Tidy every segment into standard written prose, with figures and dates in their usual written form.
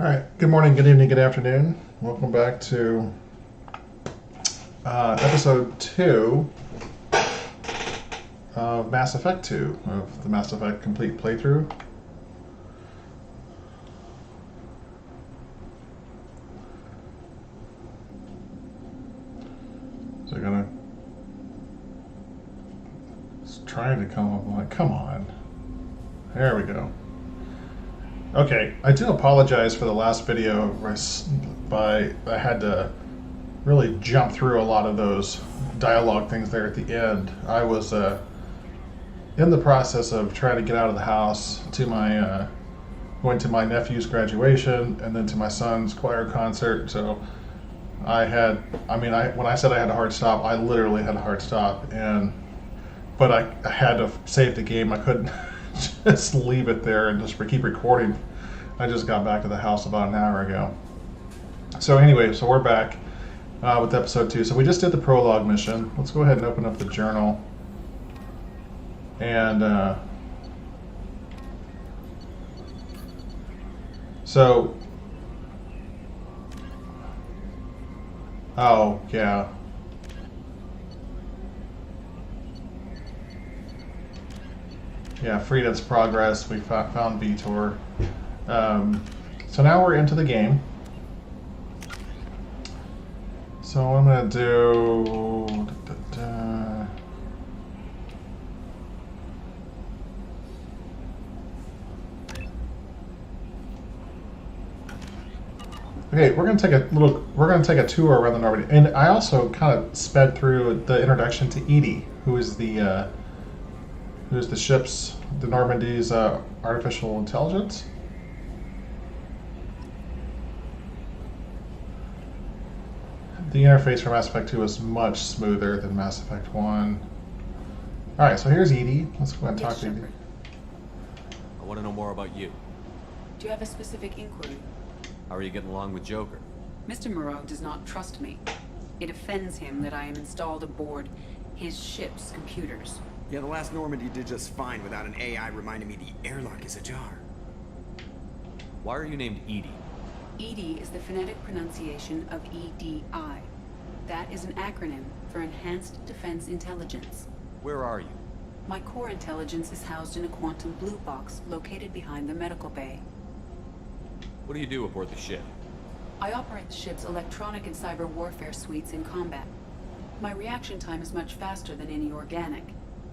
All right. Good morning, good evening, good afternoon. Welcome back to episode 2 of Mass Effect 2 of the Mass Effect Complete Playthrough. So I'm gonna try to come up with, come on. There we go. Okay, I do apologize for the last video, I had to really jump through a lot of those dialogue things there at the end. I was in the process of trying to get out of the house to my going to my nephew's graduation and then to my son's choir concert. So when I said I had a hard stop, I literally had a hard stop, but I had to save the game. I couldn't just leave it there and just keep recording. I just got back to the house about an hour ago. So anyway, so we're back with episode 2. So we just did the prologue mission. Let's go ahead and open up the journal. And oh yeah. Yeah, Freedom's progress. We found Vitor. So now we're into the game. So what I'm gonna do. Okay, we're gonna take a tour around the Normandy, and I also kind of sped through the introduction to Edie, who is the ship's, the Normandy's artificial intelligence. The interface for Mass Effect 2 is much smoother than Mass Effect 1. Alright, so here's Edie. Let's go ahead and talk to Edie. I want to know more about you. Do you have a specific inquiry? How are you getting along with Joker? Mr. Moreau does not trust me. It offends him that I am installed aboard his ship's computers. Yeah, the last Normandy did just fine without an AI reminding me the airlock is ajar. Why are you named Edie? EDI is the phonetic pronunciation of EDI. That is an acronym for Enhanced Defense Intelligence. Where are you? My core intelligence is housed in a quantum blue box located behind the medical bay. What do you do aboard the ship? I operate the ship's electronic and cyber warfare suites in combat. My reaction time is much faster than any organic.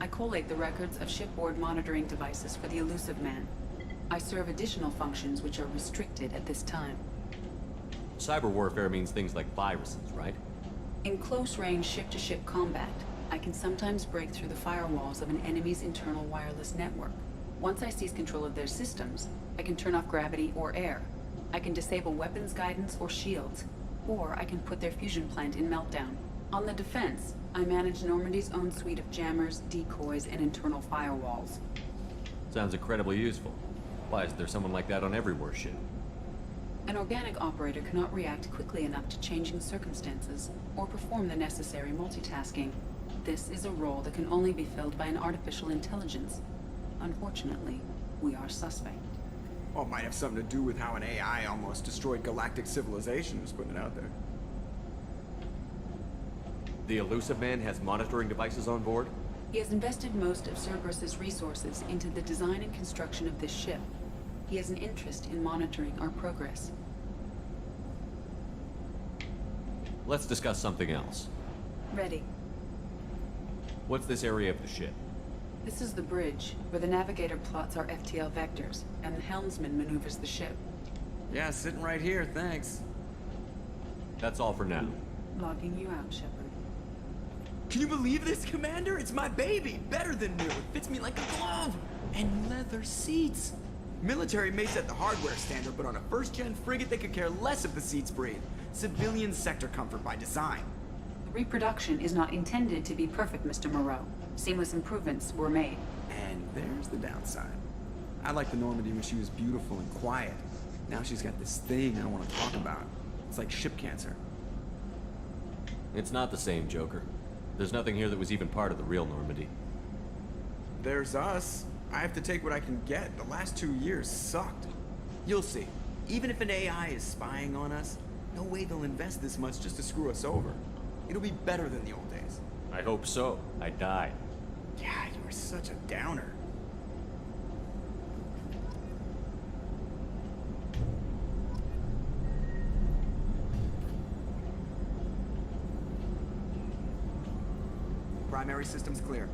I collate the records of shipboard monitoring devices for the Elusive Man. I serve additional functions which are restricted at this time. Cyber warfare means things like viruses, right? In close-range ship-to-ship combat, I can sometimes break through the firewalls of an enemy's internal wireless network. Once I seize control of their systems, I can turn off gravity or air. I can disable weapons guidance or shields, or I can put their fusion plant in meltdown. On the defense, I manage Normandy's own suite of jammers, decoys, and internal firewalls. Sounds incredibly useful. Why is there someone like that on every warship? An organic operator cannot react quickly enough to changing circumstances or perform the necessary multitasking. This is a role that can only be filled by an artificial intelligence. Unfortunately, we are suspect. Well, it might have something to do with how an AI almost destroyed galactic civilization, was putting it out there. The Elusive Man has monitoring devices on board? He has invested most of Cerberus's resources into the design and construction of this ship. He has an interest in monitoring our progress. Let's discuss something else. Ready. What's this area of the ship? This is the bridge, where the navigator plots our FTL vectors, and the helmsman maneuvers the ship. Yeah, sitting right here, thanks. That's all for now. Logging you out, Shepard. Can you believe this, Commander? It's my baby! Better than new. It fits me like a glove! And leather seats! Military may set the hardware standard, but on a first-gen frigate, they could care less if the seats breathe. Civilian sector comfort by design. The reproduction is not intended to be perfect, Mr. Moreau. Seamless improvements were made. And there's the downside. I liked the Normandy when she was beautiful and quiet. Now she's got this thing I don't want to talk about. It's like ship cancer. It's not the same, Joker. There's nothing here that was even part of the real Normandy. There's us. I have to take what I can get. The last 2 years sucked. You'll see. Even if an AI is spying on us, no way they'll invest this much just to screw us over. It'll be better than the old days. I hope so. I died. Yeah, you are such a downer. Primary systems clear.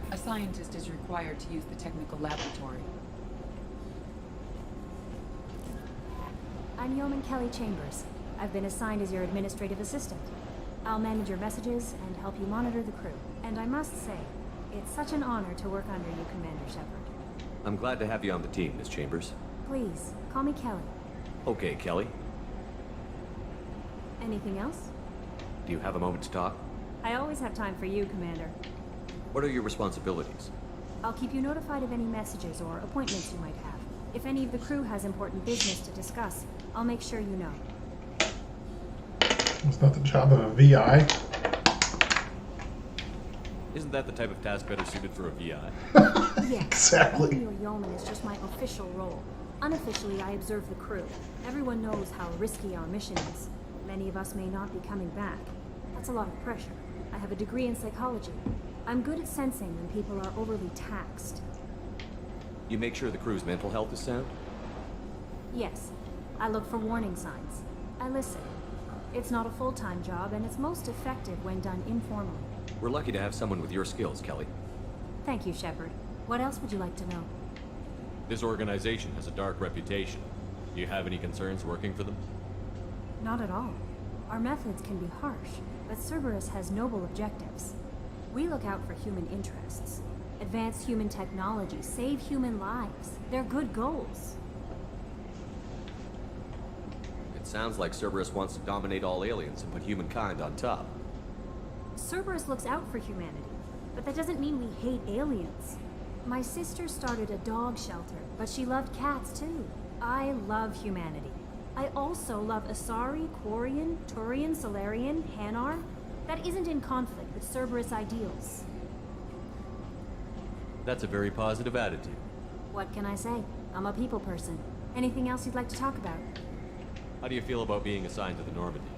A scientist is required to use the technical laboratory. I'm Yeoman Kelly Chambers. I've been assigned as your administrative assistant. I'll manage your messages and help you monitor the crew. And I must say, it's such an honor to work under you, Commander Shepard. I'm glad to have you on the team, Miss Chambers. Please, call me Kelly. Okay, Kelly. Anything else? Do you have a moment to talk? I always have time for you, Commander. What are your responsibilities? I'll keep you notified of any messages or appointments you might have. If any of the crew has important business to discuss, I'll make sure you know. It's not the job of a VI. Isn't that the type of task better suited for a VI? Yes. Exactly. Being your yeoman is just my official role. Unofficially, I observe the crew. Everyone knows how risky our mission is. Many of us may not be coming back. That's a lot of pressure. I have a degree in psychology. I'm good at sensing when people are overly taxed. You make sure the crew's mental health is sound? Yes. I look for warning signs. I listen. It's not a full-time job, and it's most effective when done informally. We're lucky to have someone with your skills, Kelly. Thank you, Shepard. What else would you like to know? This organization has a dark reputation. Do you have any concerns working for them? Not at all. Our methods can be harsh, but Cerberus has noble objectives. We look out for human interests. Advance human technology, save human lives. They're good goals. It sounds like Cerberus wants to dominate all aliens and put humankind on top. Cerberus looks out for humanity, but that doesn't mean we hate aliens. My sister started a dog shelter, but she loved cats too. I love humanity. I also love Asari, Quarian, Turian, Solarian, Hanar. That isn't in conflict with Cerberus ideals. That's a very positive attitude. What can I say? I'm a people person. Anything else you'd like to talk about? How do you feel about being assigned to the Normandy?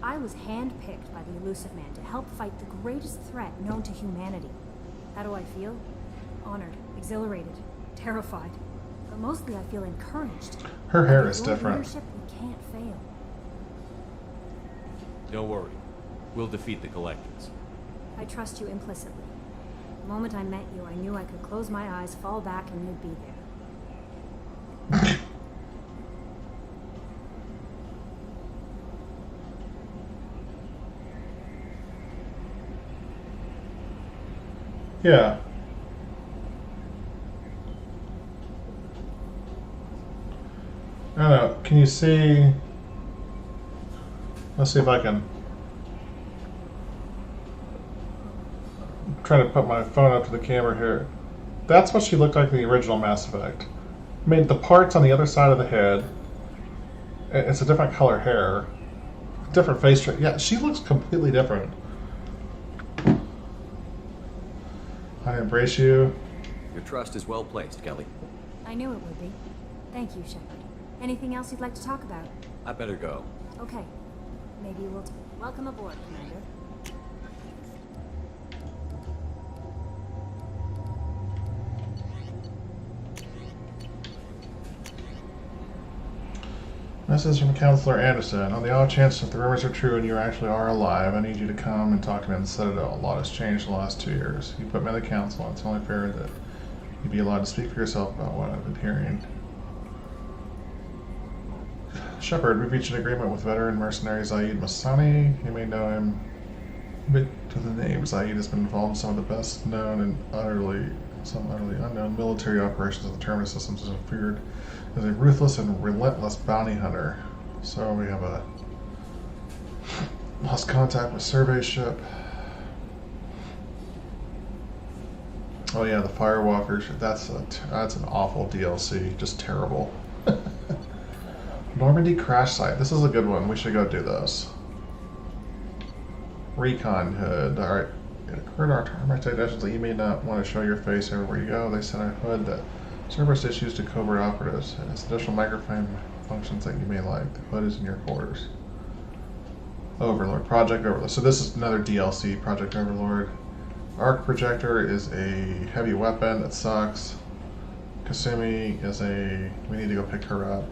I was handpicked by the Elusive Man to help fight the greatest threat known to humanity. How do I feel? Honored, exhilarated, terrified. But mostly I feel encouraged. Her hair is Under your different. leadership, we can't fail. Don't worry. We'll defeat the Collectors. I trust you implicitly. The moment I met you, I knew I could close my eyes, fall back, and you'd be there. Yeah. I don't know. Can you see? Let's see if I can try to put my phone up to the camera here. That's what she looked like in the original Mass Effect. I mean, the parts on the other side of the head. It's a different color hair, different face trait. Yeah, she looks completely different. I embrace you. Your trust is well placed, Kelly. I knew it would be. Thank you, Shepard. Anything else you'd like to talk about? I better go. Okay. Maybe we'll... Welcome aboard, Commander. Message from Counselor Anderson. On the odd chance that the rumors are true and you actually are alive, I need you to come and talk to me in the Citadel. A lot has changed in the last 2 years. You put me on the council, and it's only fair that you be allowed to speak for yourself about what I've been hearing. Shepard, we've reached an agreement with veteran mercenary Zaid Masani. You may know him to the name. Zaid has been involved in some of the best known and utterly unknown military operations of the Terminus systems, and figured as a ruthless and relentless bounty hunter. So we have a lost contact with survey ship. Oh yeah, the Firewalkers. That's an awful DLC. Just terrible. Normandy crash site. This is a good one. We should go do this. Recon hood. All right. It occurred our termite technicians that you may not want to show your face everywhere you go. They sent a hood that Cerberus issues to covert operatives. And it's additional microframe functions that you may like. The hood is in your quarters. Overlord. Project Overlord. So this is another DLC. Project Overlord. Arc projector is a heavy weapon that sucks. Kasumi is a... We need to go pick her up.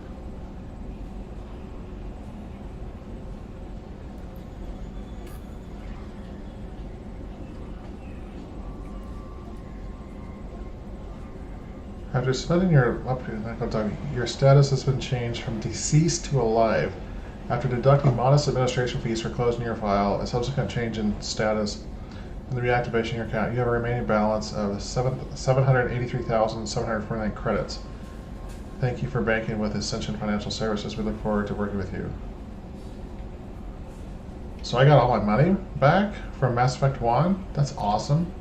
After submitting your your status has been changed from deceased to alive. After deducting modest administration fees for closing your file, a subsequent change in status, and the reactivation of your account, you have a remaining balance of 783,749 credits. Thank you for banking with Ascension Financial Services. We look forward to working with you. So I got all my money back from Mass Effect 1. That's awesome.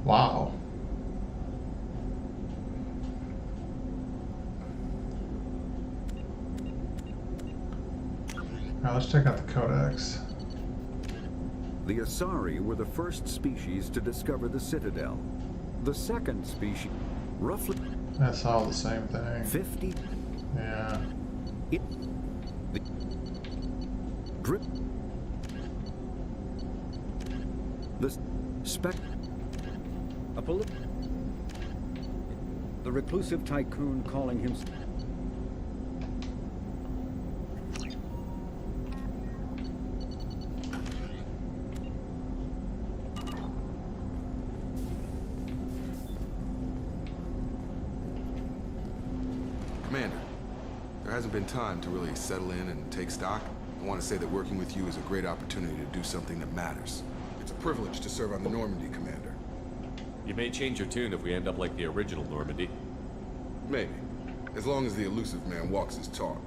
Wow. Now let's check out the Codex. The Asari were the first species to discover the Citadel. The second species, roughly... That's all the same thing. 50... Yeah. The drip... The spec... The reclusive tycoon calling himself... Commander, there hasn't been time to really settle in and take stock. I want to say that working with you is a great opportunity to do something that matters. It's a privilege to serve on the Normandy, Commander. You may change your tune if we end up like the original Normandy. Maybe. As long as the elusive man walks his talk.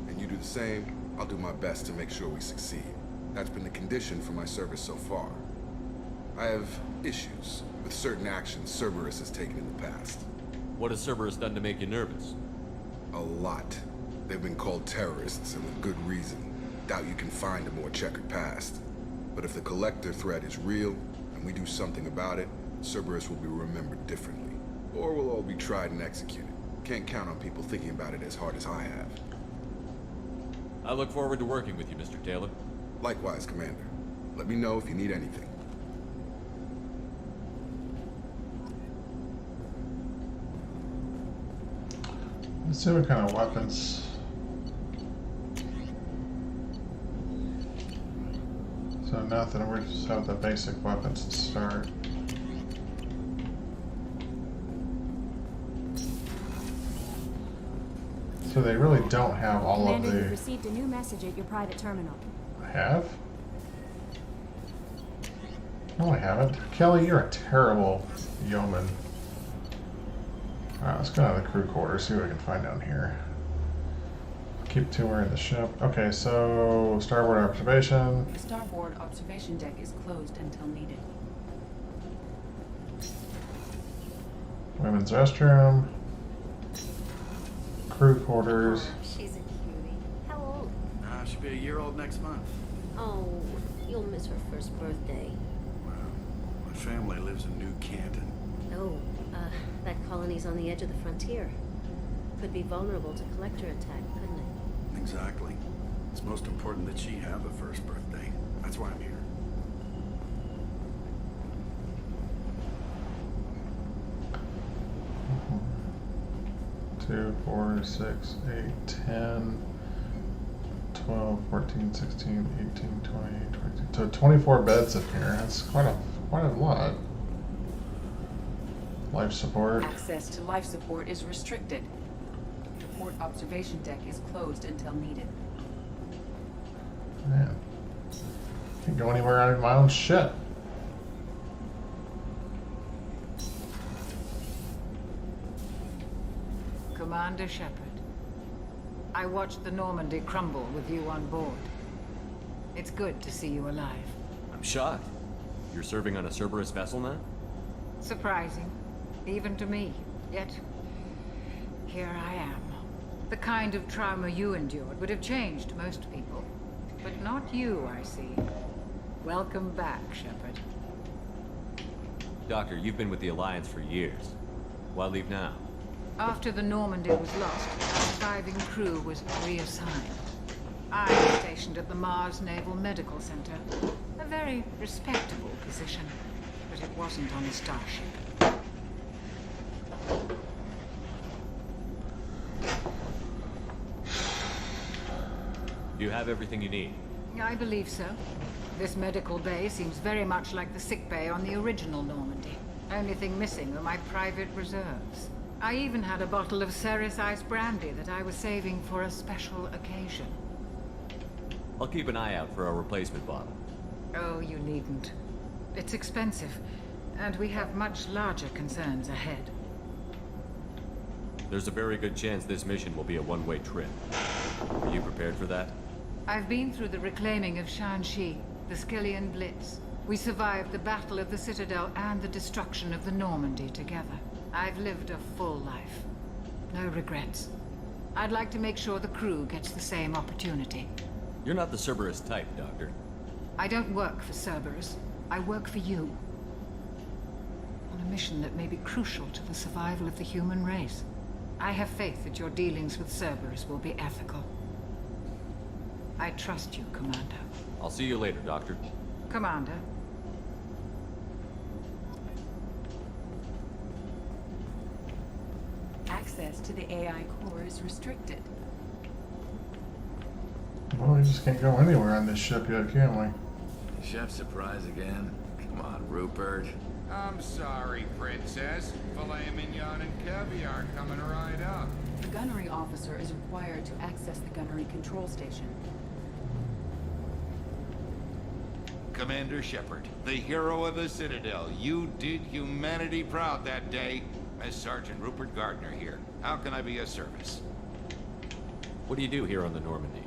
And you do the same, I'll do my best to make sure we succeed. That's been the condition for my service so far. I have issues with certain actions Cerberus has taken in the past. What has Cerberus done to make you nervous? A lot. They've been called terrorists, and with good reason. Doubt you can find a more checkered past. But if the Collector threat is real, and we do something about it, Cerberus will be remembered differently. Or we'll all be tried and executed. Can't count on people thinking about it as hard as I have. I look forward to working with you, Mr. Taylor. Likewise, Commander. Let me know if you need anything. Let's see what kind of weapons. So nothing, we just have the basic weapons to start. So they really don't have all Commander, of you've the... received a new message at your private terminal. I have? No, I haven't. Kelly, you're a terrible yeoman. Alright, let's go to the crew quarters, see what we can find down here. Keep tumor in the ship. Okay, so starboard observation. The starboard observation deck is closed until needed. Women's restroom. Crew quarters. Oh, she's a cutie. How old? She'll be a year old next month. Oh, you'll miss her first birthday. Wow. My family lives in New Canton. Oh, that colony's on the edge of the frontier. Could be vulnerable to collector attack, couldn't it? Exactly. It's most important that she have a first birthday. That's why I'm here. 2, 4, 6, 8, 10, 12, 14, 16, 18, 20, 22. So 24 beds in here. That's quite a lot. Life support. Access to life support is restricted. The port observation deck is closed until needed. Man. Can't go anywhere out of my own ship. Commander Shepard, I watched the Normandy crumble with you on board. It's good to see you alive. I'm shocked. You're serving on a Cerberus vessel now? Surprising, even to me. Yet, here I am. The kind of trauma you endured would have changed most people. But not you, I see. Welcome back, Shepard. Doctor, you've been with the Alliance for years. Why leave now? After the Normandy was lost, our surviving crew was reassigned. I was stationed at the Mars Naval Medical Center. A very respectable position, but it wasn't on a starship. You have everything you need. I believe so. This medical bay seems very much like the sick bay on the original Normandy. Only thing missing are my private reserves. I even had a bottle of Ceres Ice brandy that I was saving for a special occasion. I'll keep an eye out for a replacement bottle. Oh, you needn't. It's expensive, and we have much larger concerns ahead. There's a very good chance this mission will be a one-way trip. Are you prepared for that? I've been through the reclaiming of Shanxi, the Skillian Blitz. We survived the Battle of the Citadel and the destruction of the Normandy together. I've lived a full life. No regrets. I'd like to make sure the crew gets the same opportunity. You're not the Cerberus type, Doctor. I don't work for Cerberus. I work for you. On a mission that may be crucial to the survival of the human race. I have faith that your dealings with Cerberus will be ethical. I trust you, Commander. I'll see you later, Doctor. Commander. Access to the AI core is restricted. Well, we just can't go anywhere on this ship yet, can we? Chef surprise again? Come on, Rupert. I'm sorry, Princess. Filet mignon and caviar coming right up. The gunnery officer is required to access the gunnery control station. Commander Shepard, the hero of the Citadel. You did humanity proud that day. As Sergeant Rupert Gardner here. How can I be of service? What do you do here on the Normandy?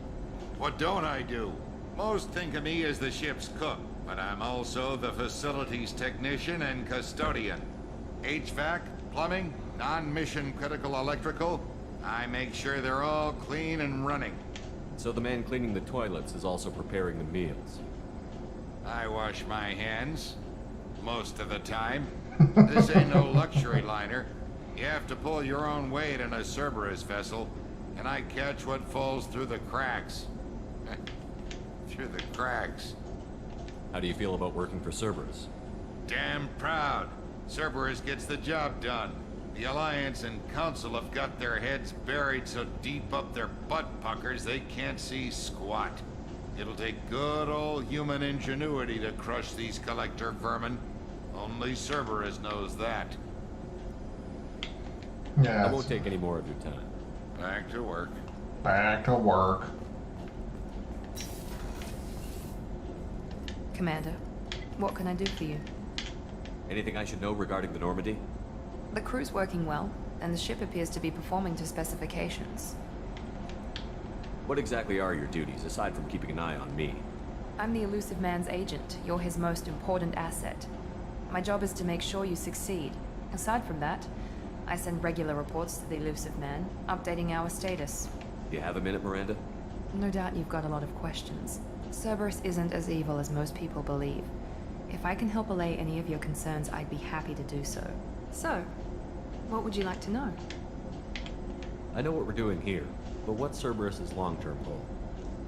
What don't I do? Most think of me as the ship's cook, but I'm also the facilities technician and custodian. HVAC, plumbing, non-mission critical electrical. I make sure they're all clean and running. So the man cleaning the toilets is also preparing the meals. I wash my hands. Most of the time. This ain't no luxury liner. You have to pull your own weight in a Cerberus vessel, and I catch what falls through the cracks. Through the cracks. How do you feel about working for Cerberus? Damn proud. Cerberus gets the job done. The Alliance and Council have got their heads buried so deep up their butt puckers they can't see squat. It'll take good old human ingenuity to crush these collector vermin. Only Cerberus knows that. Yeah. I won't take any more of your time. Back to work. Back to work. Commander, what can I do for you? Anything I should know regarding the Normandy? The crew's working well, and the ship appears to be performing to specifications. What exactly are your duties, aside from keeping an eye on me? I'm the elusive man's agent. You're his most important asset. My job is to make sure you succeed. Aside from that, I send regular reports to the elusive man, updating our status. You have a minute, Miranda? No doubt you've got a lot of questions. Cerberus isn't as evil as most people believe. If I can help allay any of your concerns, I'd be happy to do so. So, what would you like to know? I know what we're doing here, but what's Cerberus' long-term goal?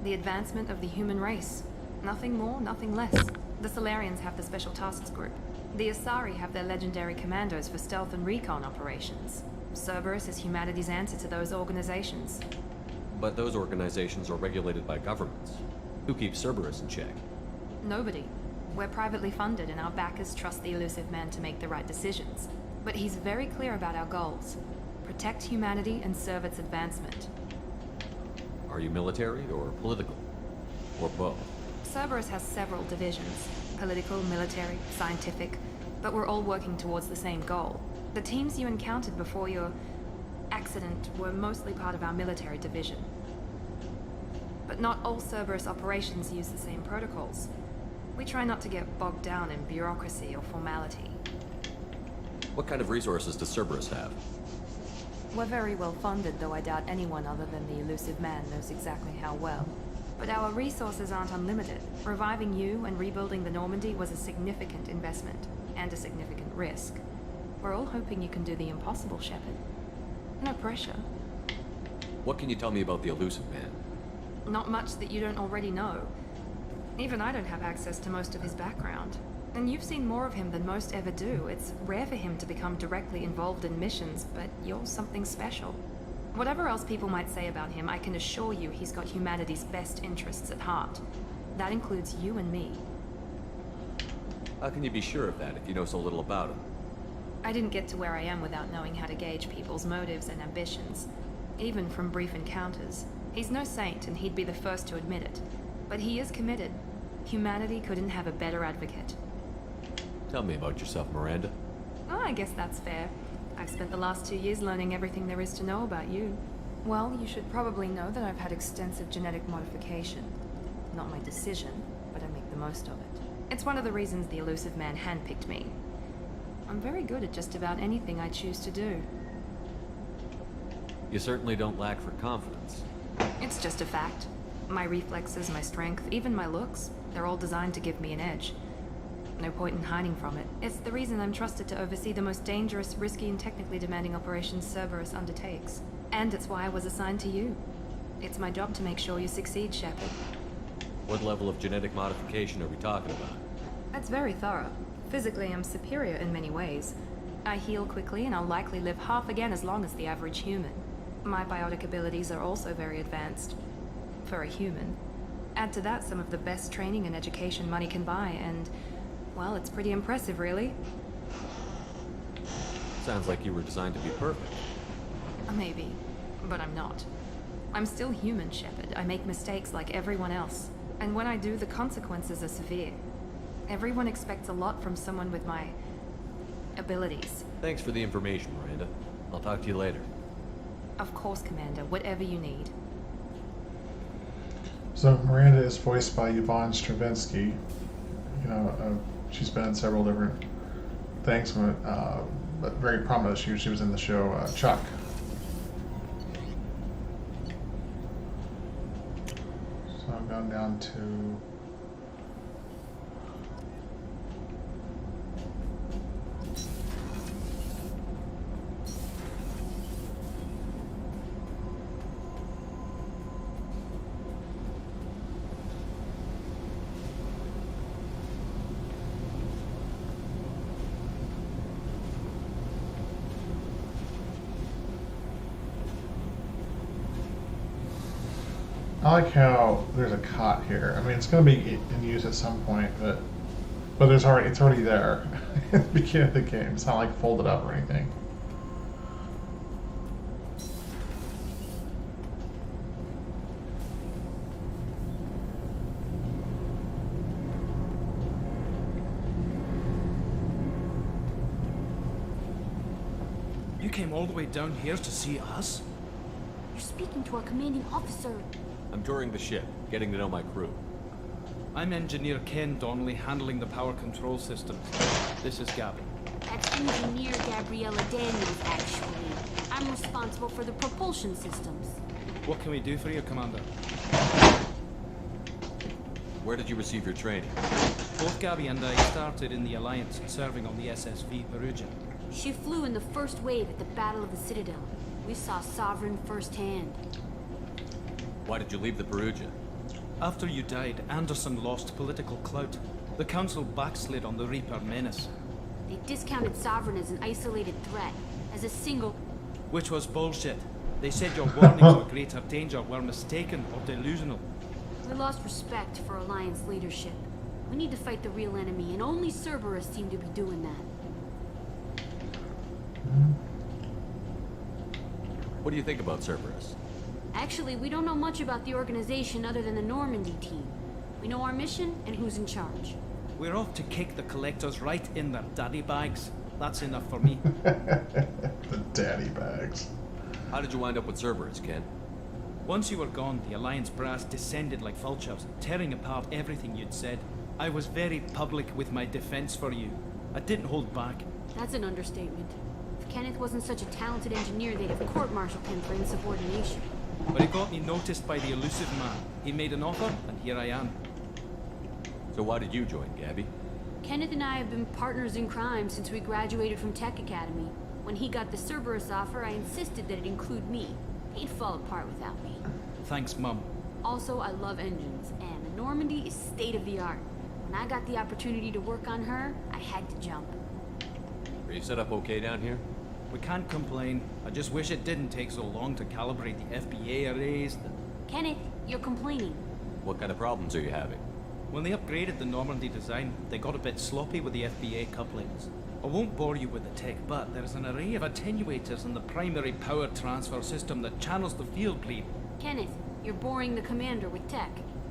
The advancement of the human race. Nothing more, nothing less. The Solarians have the Special Tasks Group. The Asari have their legendary commandos for stealth and recon operations. Cerberus is humanity's answer to those organizations. But those organizations are regulated by governments. Who keeps Cerberus in check? Nobody. We're privately funded and our backers trust the elusive man to make the right decisions. But he's very clear about our goals. Protect humanity and serve its advancement. Are you military or political? Or both? Cerberus has several divisions. Political, military, scientific. But we're all working towards the same goal. The teams you encountered before your accident were mostly part of our military division. But not all Cerberus operations use the same protocols. We try not to get bogged down in bureaucracy or formality. What kind of resources does Cerberus have? We're very well funded, though I doubt anyone other than the elusive man knows exactly how well. But our resources aren't unlimited. Reviving you and rebuilding the Normandy was a significant investment, and a significant risk. We're all hoping you can do the impossible, Shepard. No pressure. What can you tell me about the elusive man? Not much that you don't already know. Even I don't have access to most of his background. And you've seen more of him than most ever do. It's rare for him to become directly involved in missions, but you're something special. Whatever else people might say about him, I can assure you he's got humanity's best interests at heart. That includes you and me. How can you be sure of that if you know so little about him? I didn't get to where I am without knowing how to gauge people's motives and ambitions. Even from brief encounters. He's no saint, and he'd be the first to admit it. But he is committed. Humanity couldn't have a better advocate. Tell me about yourself, Miranda. Oh, I guess that's fair. I've spent the last 2 years learning everything there is to know about you. Well, you should probably know that I've had extensive genetic modification. Not my decision, but I make the most of it. It's one of the reasons the elusive man handpicked me. I'm very good at just about anything I choose to do. You certainly don't lack for confidence. It's just a fact. My reflexes, my strength, even my looks, they're all designed to give me an edge. No point in hiding from it. It's the reason I'm trusted to oversee the most dangerous, risky, and technically demanding operations Cerberus undertakes. And it's why I was assigned to you. It's my job to make sure you succeed, Shepard. What level of genetic modification are we talking about? That's very thorough. Physically, I'm superior in many ways. I heal quickly, and I'll likely live half again as long as the average human. My biotic abilities are also very advanced. For a human. Add to that some of the best training and education money can buy, and... well, it's pretty impressive, really. Sounds like you were designed to be perfect. Maybe, but I'm not. I'm still human, Shepard. I make mistakes like everyone else. And when I do, the consequences are severe. Everyone expects a lot from someone with my... abilities. Thanks for the information, Miranda. I'll talk to you later. Of course, Commander. Whatever you need. So Miranda is voiced by Yvonne Stravinsky. You know, she's been in several different things, but very prominent. She was in the show Chuck. So I'm going down to... I like how there's a cot here. I mean, it's going to be in use at some point, but it's already there at the beginning of the game. It's not like folded up or anything. You came all the way down here to see us? You're speaking to our commanding officer. I'm touring the ship, getting to know my crew. I'm Engineer Ken Donnelly, handling the power control systems. This is Gabby. That's Engineer Gabriella Daniels, actually. I'm responsible for the propulsion systems. What can we do for you, Commander? Where did you receive your training? Both Gabby and I started in the Alliance, serving on the SSV Perugia. She flew in the first wave at the Battle of the Citadel. We saw Sovereign firsthand. Why did you leave the Perugia? After you died, Anderson lost political clout. The Council backslid on the Reaper menace. They discounted Sovereign as an isolated threat, as a single... Which was bullshit. They said your warnings of greater danger were mistaken or delusional. We lost respect for Alliance leadership. We need to fight the real enemy, and only Cerberus seem to be doing that. What do you think about Cerberus? Actually, we don't know much about the organization other than the Normandy team. We know our mission and who's in charge. We're off to kick the collectors right in their daddy bags. That's enough for me. The daddy bags. How did you wind up with Cerberus, Ken? Once you were gone, the Alliance brass descended like vultures, tearing apart everything you'd said. I was very public with my defense for you. I didn't hold back. That's an understatement. If Kenneth wasn't such a talented engineer, they'd have court-martialed him for insubordination. But it got me noticed by the elusive man. He made an offer, and here I am. So why did you join, Gabby? Kenneth and I have been partners in crime since we graduated from Tech Academy. When he got the Cerberus offer, I insisted that it include me. He'd fall apart without me. Thanks, Mum. Also, I love engines, and the Normandy is state-of-the-art. When I got the opportunity to work on her, I had to jump. Are you set up okay down here? We can't complain. I just wish it didn't take so long to calibrate the FBA arrays. Kenneth, you're complaining. What kind of problems are you having? When they upgraded the Normandy design, they got a bit sloppy with the FBA couplings. I won't bore you with the tech, but there's an array of attenuators in the primary power transfer system that channels the field bleed. Kenneth, you're boring the commander with tech.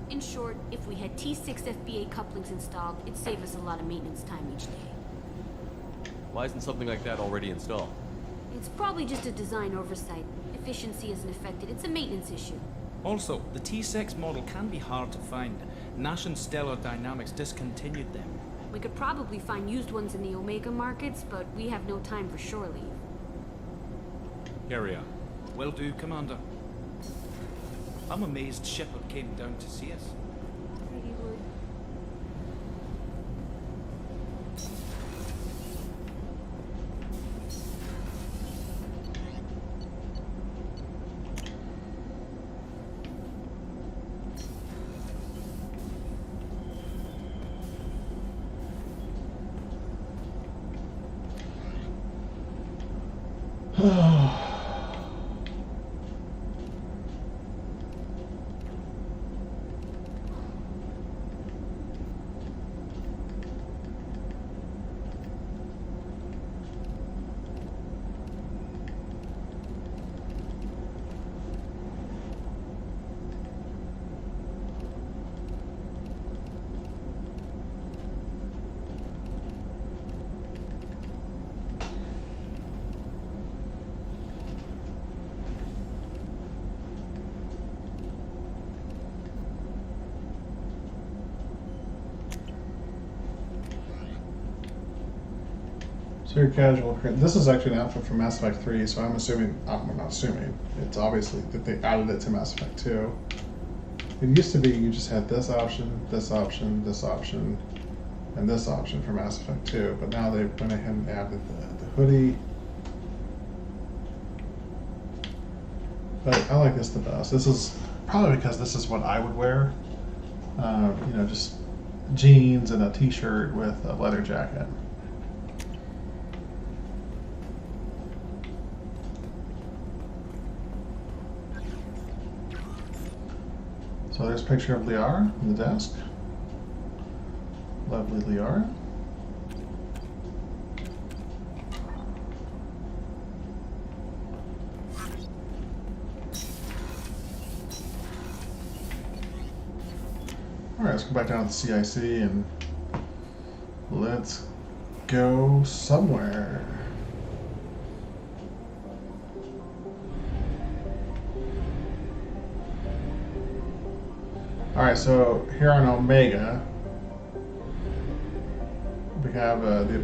In short, if we had T6 FBA couplings installed, it'd save us a lot of maintenance time each day. Why isn't something like that already installed? It's probably just a design oversight. Efficiency isn't affected. It's a maintenance issue. Also, the T6 model can be hard to find. Nash and Stellar Dynamics discontinued them. We could probably find used ones in the Omega markets, but we have no time for shore leave. Carry on. Will do, Commander. I'm amazed Shepard came down to see us. Pretty would. So your casual. This is actually an outfit from Mass Effect 3, so I'm assuming. I'm not assuming. It's obviously that they added it to Mass Effect 2. It used to be you just had this option, this option, this option, and this option for Mass Effect 2, but now they went ahead and added the hoodie. But I like this the best. This is probably because this is what I would wear. You know, just jeans and a t-shirt with a leather jacket. So there's a picture of Liara on the desk. Lovely Liara. All right, let's go back down to the CIC and let's go somewhere. All right, so here on Omega, we have the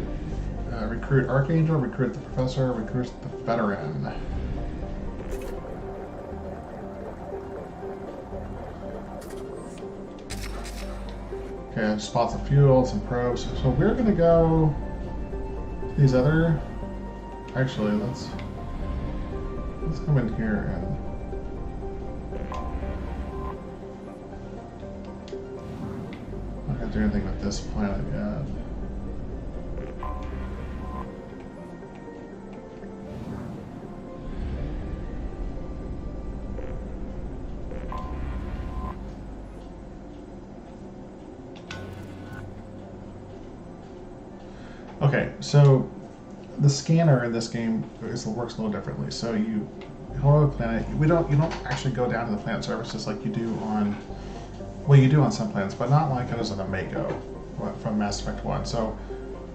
recruit Archangel, recruit the Professor, recruit the Veteran. Okay, spots of fuel, some probes. So we're gonna go to these other. Actually, let's come in here and. Do anything with this planet yet. Okay, so the scanner in this game works a little differently. So you hold up a planet. You don't actually go down to the planet surfaces like you do on, well, you do on some planets, but not like it is on a Mako from Mass Effect 1. So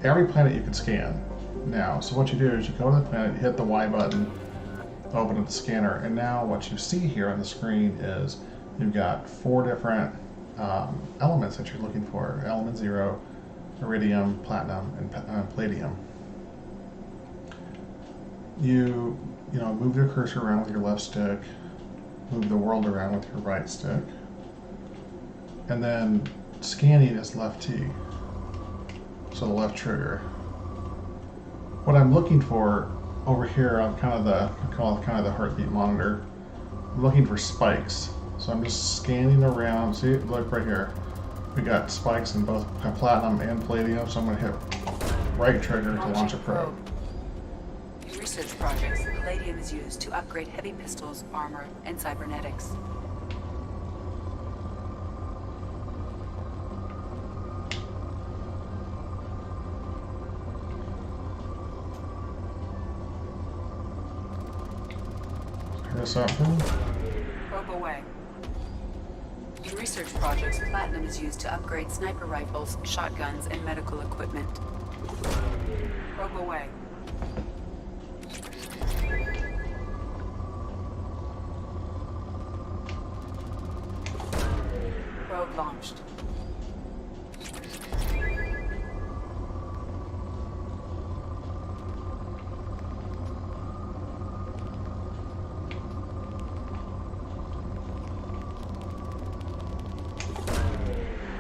every planet you can scan now. So what you do is you go to the planet, hit the Y button, open up the scanner, and now what you see here on the screen is you've got 4 different elements that you're looking for: element 0, iridium, platinum, and palladium. You move your cursor around with your left stick, move the world around with your right stick, and then scanning is left T, so the left trigger. What I'm looking for over here on I call it the heartbeat monitor, I'm looking for spikes. So I'm just scanning around. See, look right here. We got spikes in both platinum and palladium, so I'm going to hit right trigger to launch a probe. In research projects, palladium is used to upgrade heavy pistols, armor, and cybernetics. Here's something. Probe away. In research projects, platinum is used to upgrade sniper rifles, shotguns, and medical equipment. Probe away. Probe launched.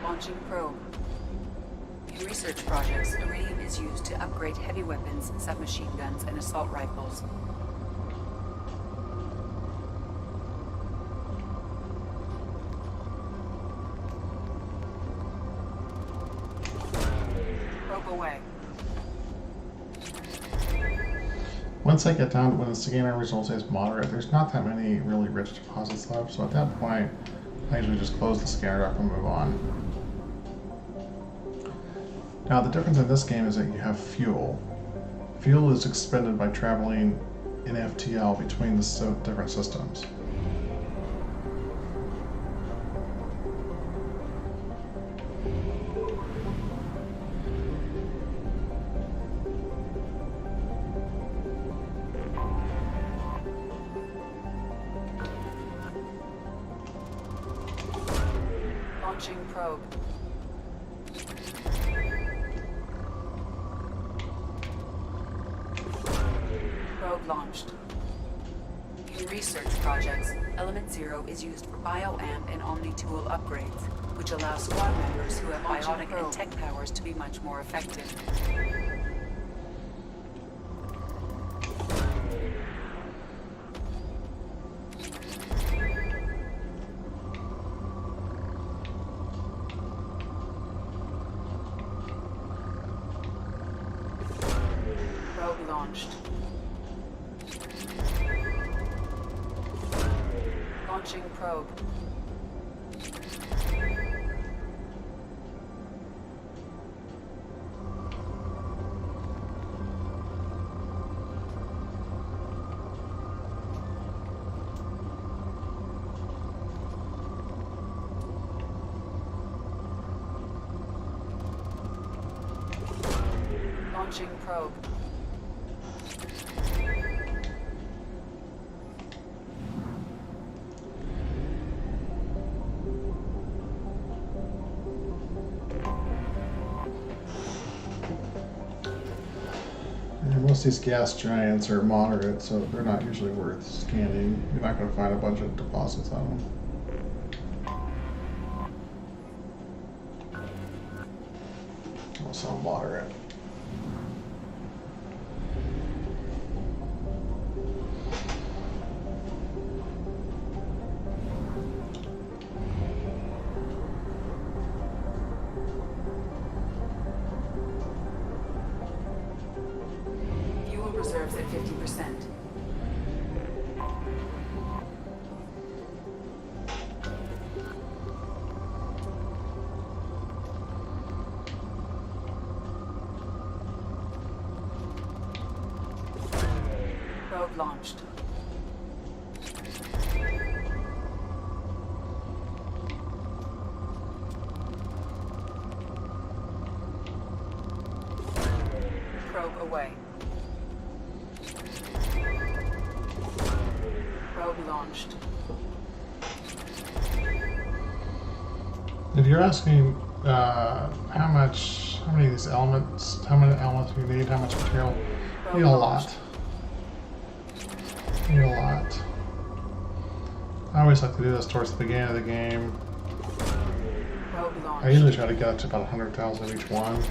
Launching probe. In research projects, iridium is used to upgrade heavy weapons, submachine guns, and assault rifles. Probe away. Once I get down, when the scanner results is moderate, there's not that many really rich deposits left, so at that point, I usually just close the scanner up and move on. Now the difference in this game is that you have fuel. Fuel is expended by traveling in FTL between the different systems. Launching probe. Probe launched. In research projects, Element 0 is used for bioamp and omni-tool upgrades, which allow squad members who have biotic and tech powers to be much more effective. Probe launched. Launching probe. Launching probe. Most of these gas giants are moderate, so they're not usually worth scanning. You're not going to find a bunch of deposits on them. Also moderate. Reserves at 50%. Probe launched. Probe away. Probe launched. If you're asking how many of these elements, how many elements you need, how much material, you need a lot. You need a lot. I always like to do this towards the beginning of the game. I usually try to get up to about 100,000 of each one.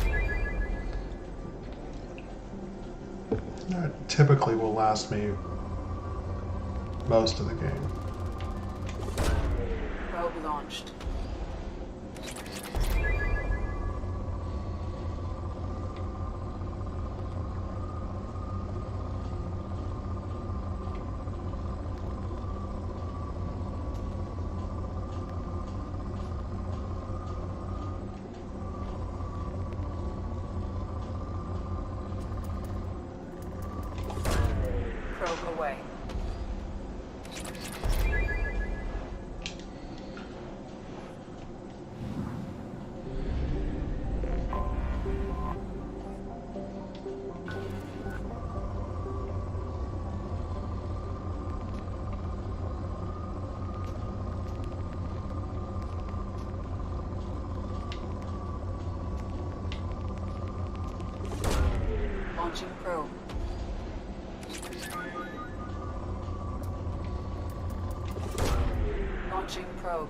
That typically will last me most of the game. Probe launched. Probe away. Launching probe. Launching probe.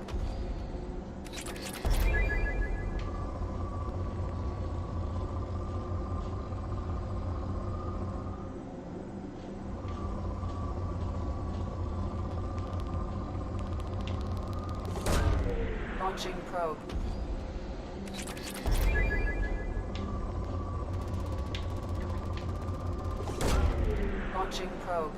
Launching probe. Launching probe.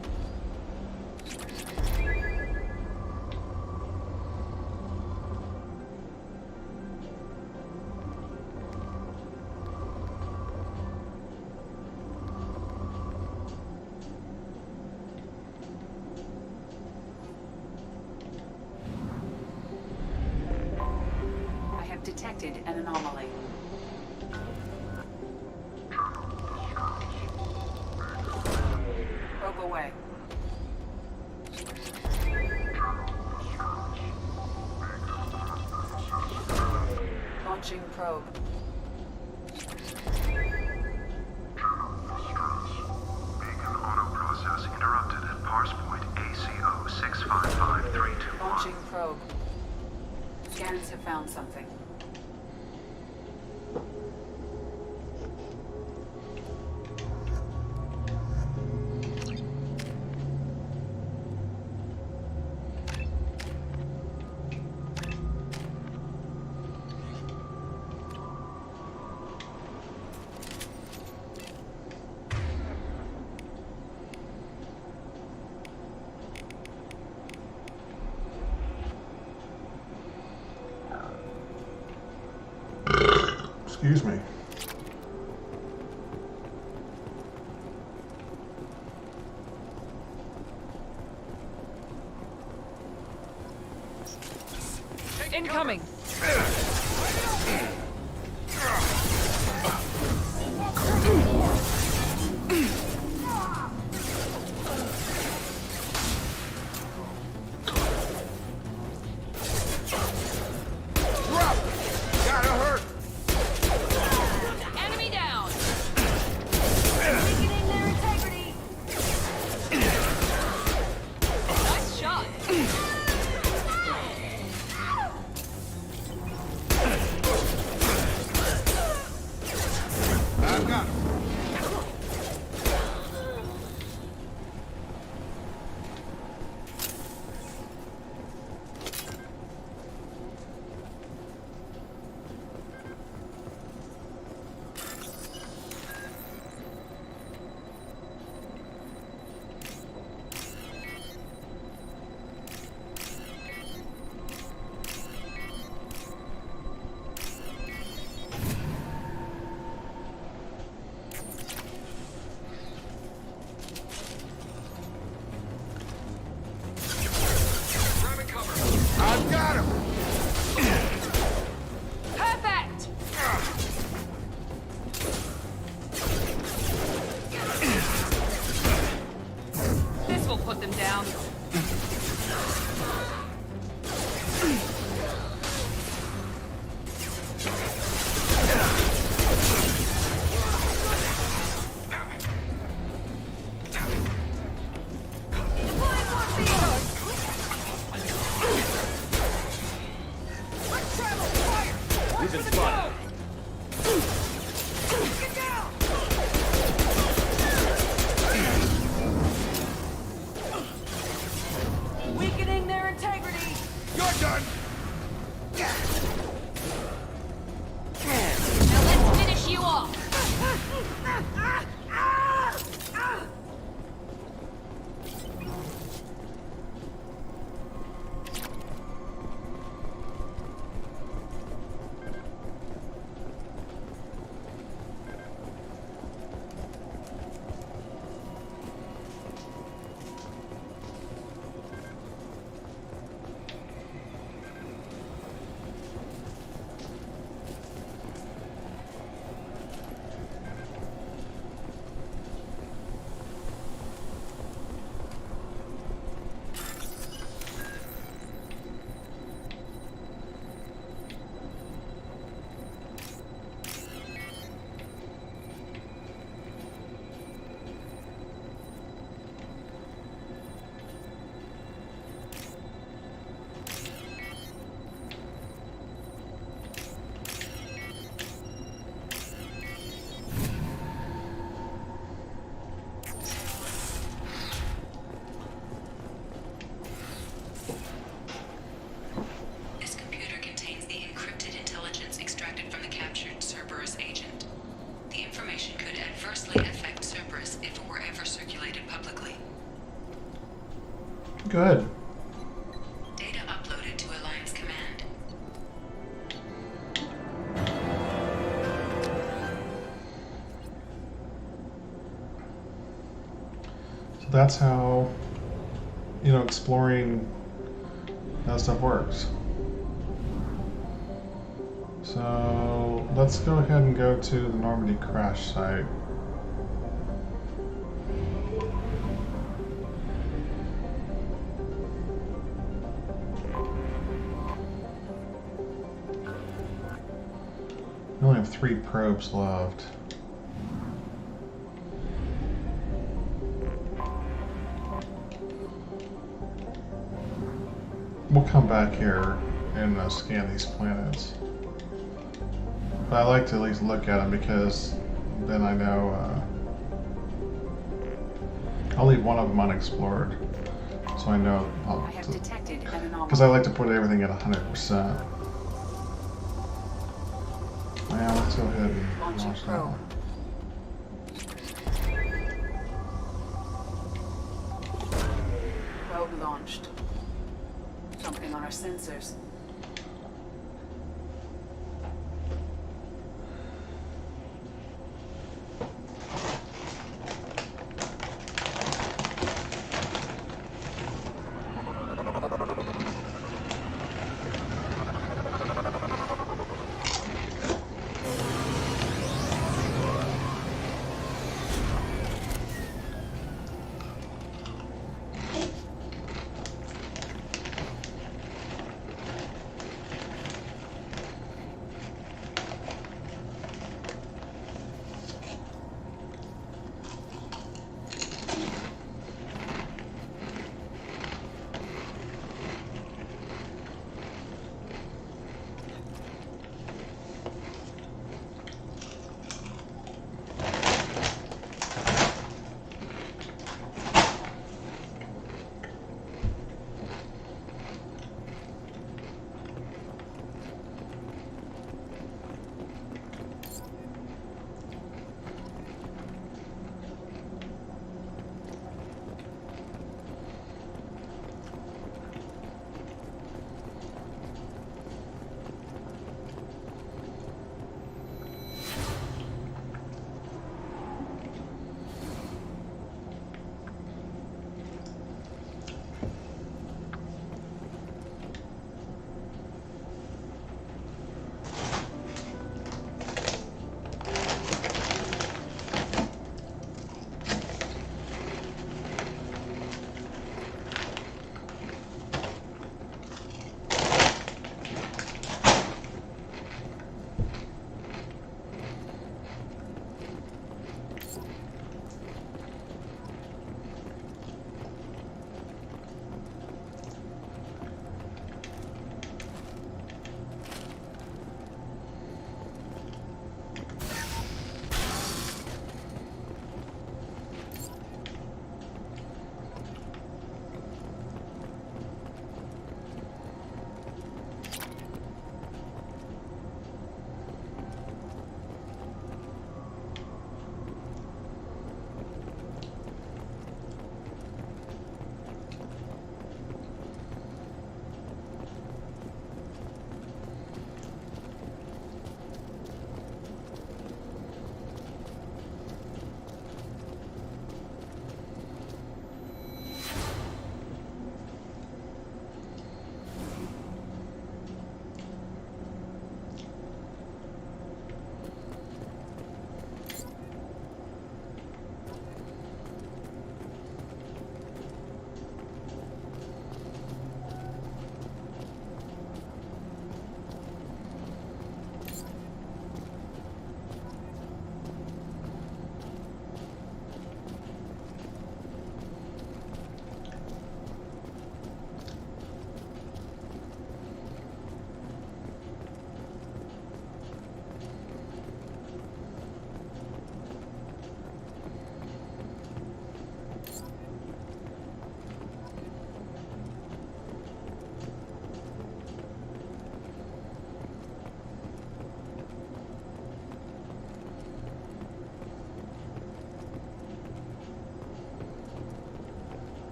I have detected an anomaly. Probe away. Launching probe. Beacon auto process interrupted at parse point ACO 65532. Launching probe. Scanners have found something. Excuse me. Incoming! Gotta hurt! Enemy down! Weakening their integrity. Nice shot! I've got him. that's how, you know, exploring that stuff works. So let's go ahead and go to the Normandy crash site. We only have 3 probes left. We'll come back here and scan these planets. But I like to at least look at them because then I know I'll leave one of them unexplored, so I know I have detected an anomaly. because I like to put everything at 100%. Yeah, let's go ahead and launch that one. Probe launched. Something on our sensors.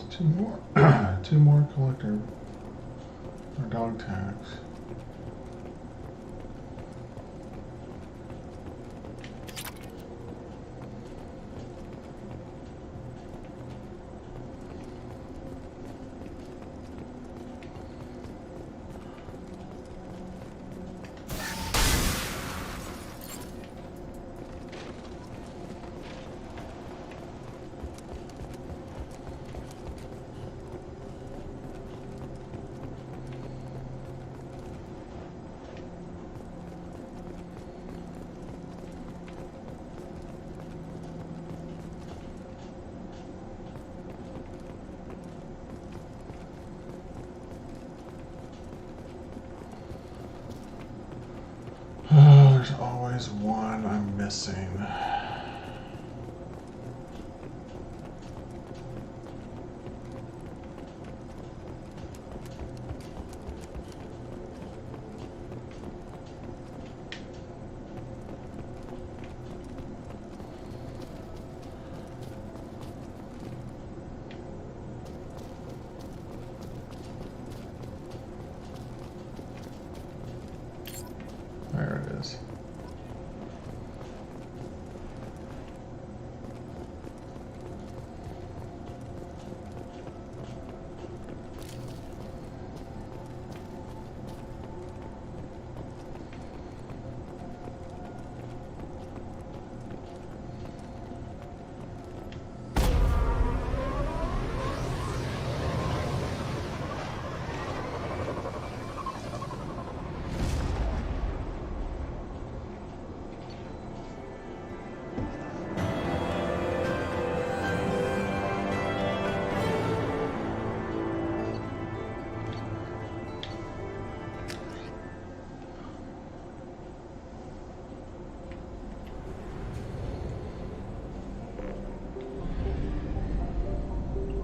Two more. Two more collector or dog tags. Oh, there's always one I'm missing. There it is.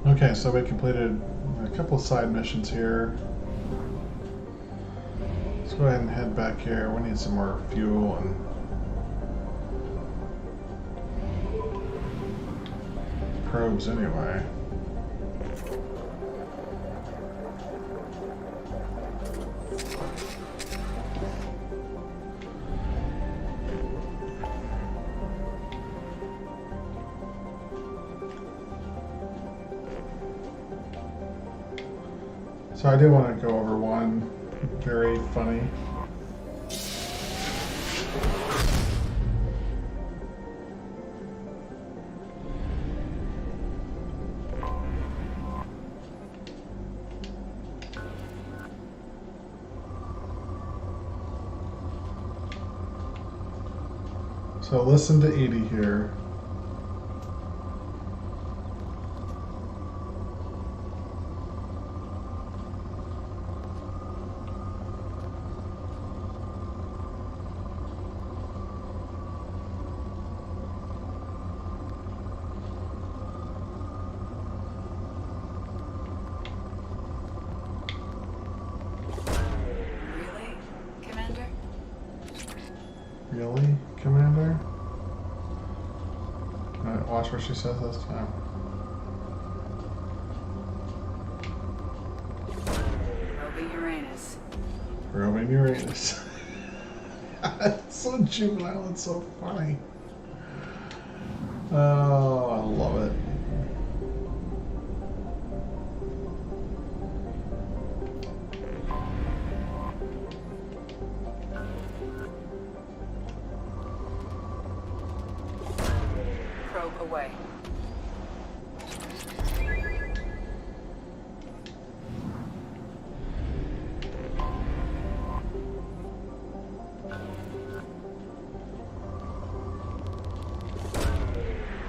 Okay, so we completed a couple of side missions here. Let's go ahead and head back here. We need some more fuel and probes anyway. So I do want to go over one very funny. So listen to Edie here. Really, Commander? Alright, watch what she says this time. Probing Uranus. Probing Uranus. It's so juvenile, it's so funny. Oh, I love it. Away.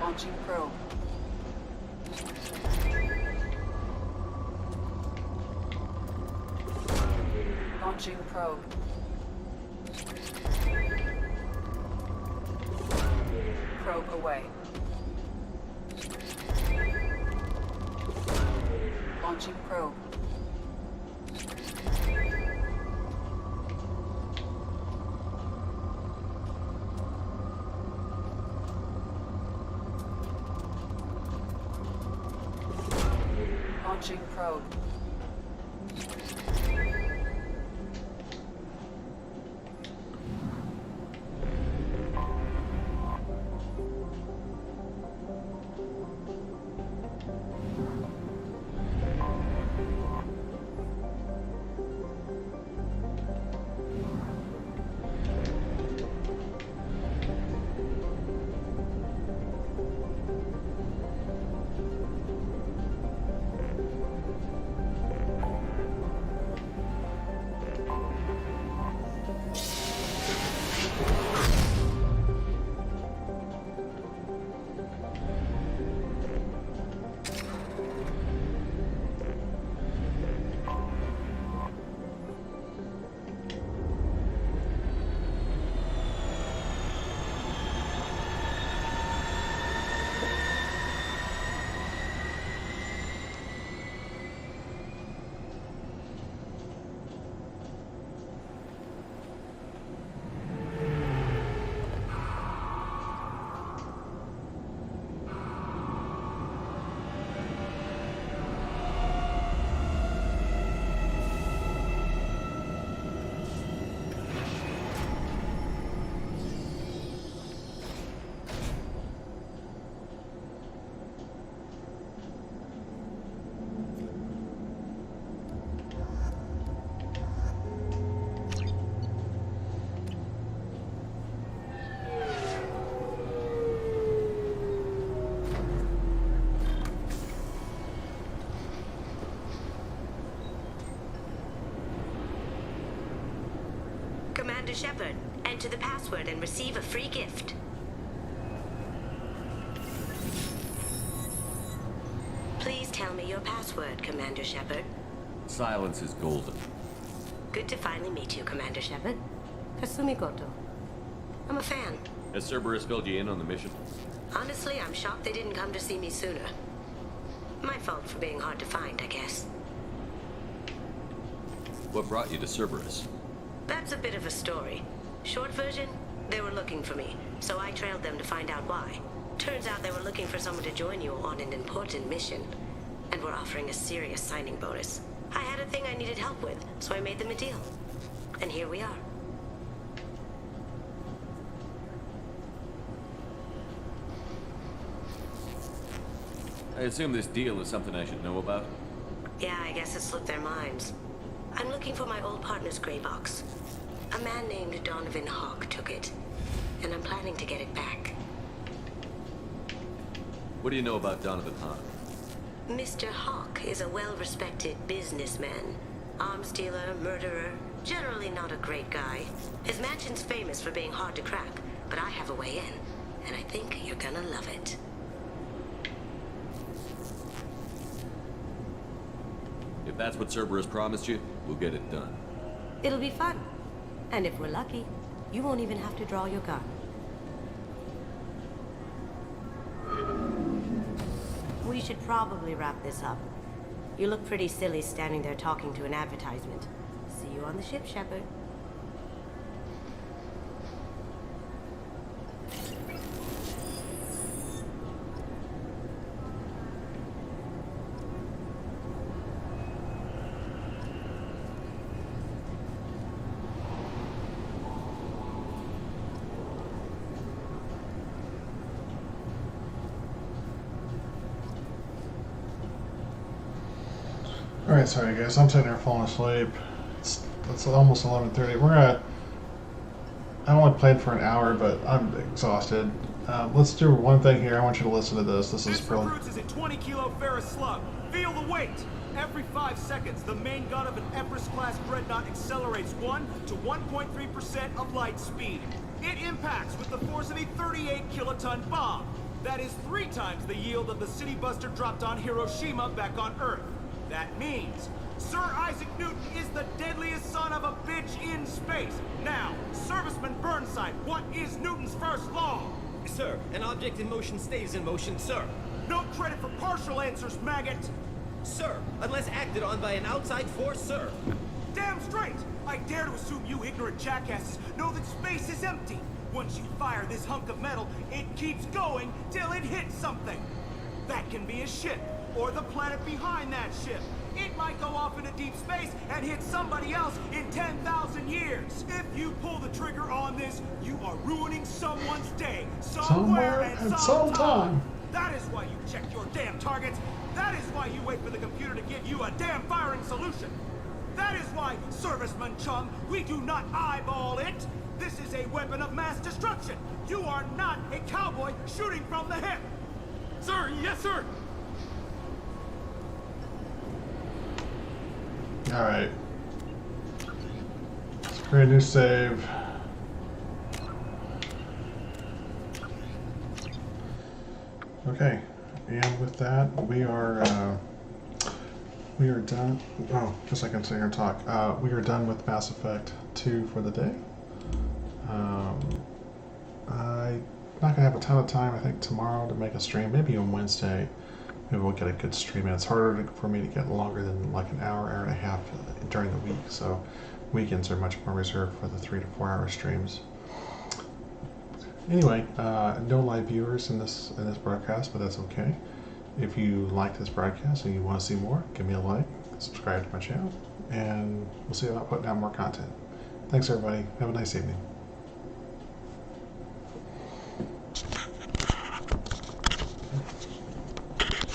Launching probe. Launching probe. Probe away. Launching probe. probe. Commander Shepard, enter the password and receive a free gift. Please tell me your password, Commander Shepard. Silence is golden. Good to finally meet you, Commander Shepard. Kasumi Goto. I'm a fan. Has Cerberus filled you in on the mission? Honestly, I'm shocked they didn't come to see me sooner. My fault for being hard to find, I guess. What brought you to Cerberus? That's a bit of a story. Short version, they were looking for me, so I trailed them to find out why. Turns out they were looking for someone to join you on an important mission, and were offering a serious signing bonus. I had a thing I needed help with, so I made them a deal. And here we are. I assume this deal is something I should know about? Yeah, I guess it slipped their minds. I'm looking for my old partner's gray box. A man named Donovan Hawk took it, and I'm planning to get it back. What do you know about Donovan Hawk? Mr. Hawk is a well-respected businessman. Arms dealer, murderer, generally not a great guy. His mansion's famous for being hard to crack, but I have a way in, and I think you're gonna love it. If that's what Cerberus promised you, we'll get it done. It'll be fun. And if we're lucky, you won't even have to draw your gun. We should probably wrap this up. You look pretty silly standing there talking to an advertisement. See you on the ship, Shepard. Alright, sorry guys, I'm sitting there falling asleep. It's almost 11:30. I only played for an hour, but I'm exhausted. Let's do one thing here. I want you to listen to this. This is brilliant. Recruits is a 20-kilo ferrous slug. Feel the weight. Every 5 seconds, the main gun of an Empress-class dreadnought accelerates 1 to 1.3% of light speed. It impacts with the force of a 38-kiloton bomb. That is 3 times the yield of the city buster dropped on Hiroshima back on Earth. That means Sir Isaac Newton is the deadliest son of a bitch in space. Now, Serviceman Burnside, what is Newton's first law? Sir, an object in motion stays in motion, sir. No credit for partial answers, maggot. Sir, unless acted on by an outside force, sir. Damn straight! I dare to assume you ignorant jackasses know that space is empty. Once you fire this hunk of metal, it keeps going till it hits something. That can be a ship, or the planet behind that ship. It might go off into deep space and hit somebody else in 10,000 years. If you pull the trigger on this, you are ruining someone's day, somewhere and sometime. That is why you check your damn targets. That is why you wait for the computer to give you a damn firing solution. That is why, Serviceman Chung, we do not eyeball it. This is a weapon of mass destruction. You are not a cowboy shooting from the hip. Sir, yes, sir. All right. Let's create a new save. Okay, and with that, we are done. Oh, just a second, so I can talk. We are done with Mass Effect 2 for the day. I'm not gonna have a ton of time. I think tomorrow to make a stream. Maybe on Wednesday, maybe we'll get a good stream. And it's harder for me to get longer than like an hour, hour and a half during the week. So weekends are much more reserved for the 3 to 4 hour streams. Anyway, no live viewers in this broadcast, but that's okay. If you like this broadcast and you want to see more, give me a like, subscribe to my channel, and we'll see about putting out more content. Thanks everybody. Have a nice evening.